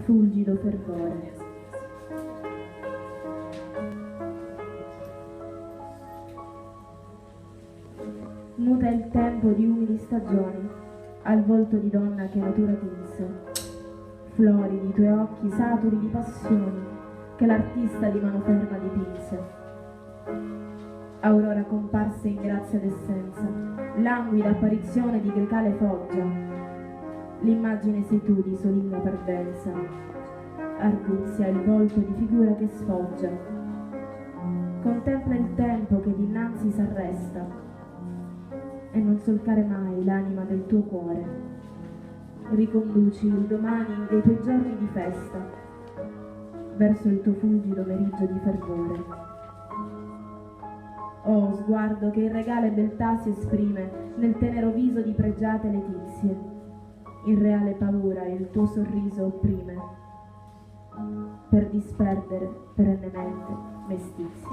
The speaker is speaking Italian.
fulgido fervore. Muta il tempo di umili stagioni al volto di donna che natura tinse, floridi i tuoi occhi saturi di passioni che l'artista di mano ferma dipinse. Aurora comparse in grazia d'essenza, languida apparizione di grecale foggia, l'immagine sei tu di solinga parvenza, arguzia il volto di figura che sfoggia, contempla il tempo che dinanzi s'arresta e non solcare mai l'anima del tuo cuore, riconduci il domani dei tuoi giorni di festa verso il tuo fulgido meriggio di fervore. Oh, sguardo che irregale beltà si esprime nel tenero viso di pregiate letizie, in reale paura il tuo sorriso opprime, per disperdere perennemente mestizia.